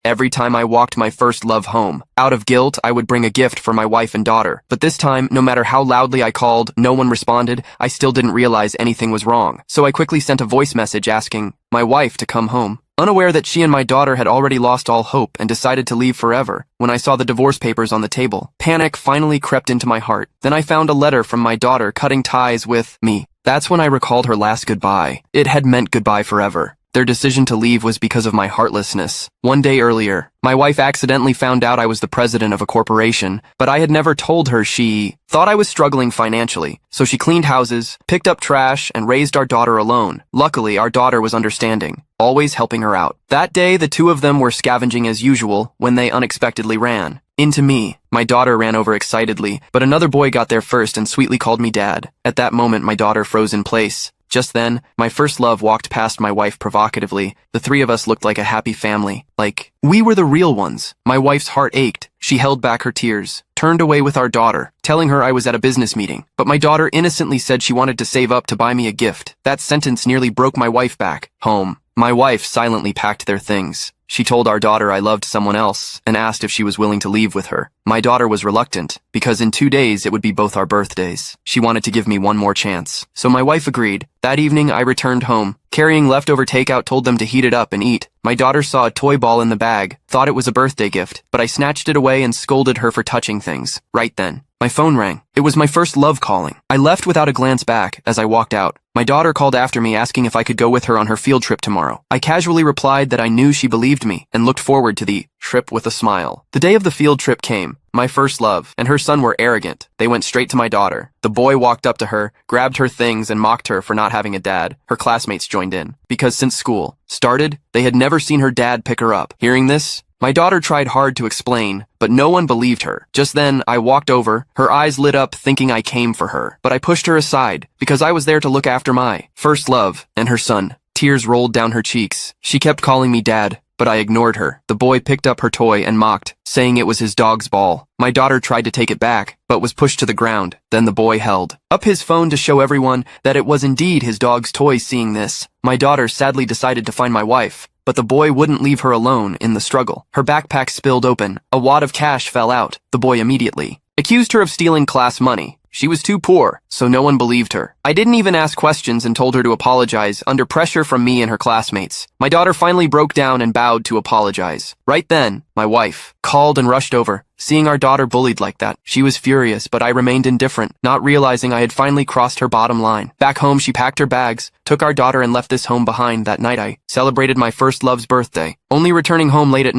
Every time I walked my first love home, out of guilt, I would bring a gift for my wife and daughter. But this time, no matter how loudly I called, no one responded. I still didn't realize anything was wrong. So I quickly sent a voice message asking my wife to come home, unaware that she and my daughter had already lost all hope and decided to leave forever. When I saw the divorce papers on the table, panic finally crept into my heart. Then I found a letter from my daughter cutting ties with me. That's when I recalled her last goodbye. It had meant goodbye forever. Their decision to leave was because of my heartlessness. One day earlier, my wife accidentally found out I was the president of a corporation, but I had never told her. She thought I was struggling financially, so she cleaned houses, picked up trash, and raised our daughter alone. Luckily, our daughter was understanding, always helping her out. That day, the two of them were scavenging as usual when they unexpectedly ran into me. My daughter ran over excitedly, but another boy got there first and sweetly called me Dad. At that moment, my daughter froze in place. Just then, my first love walked past my wife provocatively. The three of us looked like a happy family, like we were the real ones. My wife's heart ached. She held back her tears, turned away with our daughter, telling her I was at a business meeting. But my daughter innocently said she wanted to save up to buy me a gift. That sentence nearly broke my wife back home. My wife silently packed their things. She told our daughter I loved someone else and asked if she was willing to leave with her. My daughter was reluctant because in 2 days it would be both our birthdays. She wanted to give me one more chance. So my wife agreed. That evening I returned home. Carrying leftover takeout, told them to heat it up and eat. My daughter saw a toy ball in the bag, thought it was a birthday gift, but I snatched it away and scolded her for touching things. Right then, my phone rang. It was my first love calling. I left without a glance back as I walked out. My daughter called after me asking if I could go with her on her field trip tomorrow. I casually replied that I knew she believed me and looked forward to the trip with a smile. The day of the field trip came. My first love and her son were arrogant. They went straight to my daughter. The boy walked up to her, grabbed her things, and mocked her for not having a dad. Her classmates joined in, because since school started, they had never seen her dad pick her up. Hearing this, my daughter tried hard to explain, but no one believed her. Just then, I walked over. Her eyes lit up, thinking I came for her. But I pushed her aside, because I was there to look after my first love and her son. Tears rolled down her cheeks. She kept calling me Dad, but I ignored her. The boy picked up her toy and mocked, saying it was his dog's ball. My daughter tried to take it back, but was pushed to the ground. Then the boy held up his phone to show everyone that it was indeed his dog's toy. Seeing this, my daughter sadly decided to find my wife. But the boy wouldn't leave her alone in the struggle. Her backpack spilled open. A wad of cash fell out. The boy immediately accused her of stealing class money. She was too poor, so no one believed her. I didn't even ask questions and told her to apologize under pressure from me and her classmates. My daughter finally broke down and bowed to apologize. Right then, my wife called and rushed over. Seeing our daughter bullied like that, she was furious, but I remained indifferent, not realizing I had finally crossed her bottom line. Back home, she packed her bags, took our daughter, and left this home behind. That night I celebrated my first love's birthday, only returning home late at night.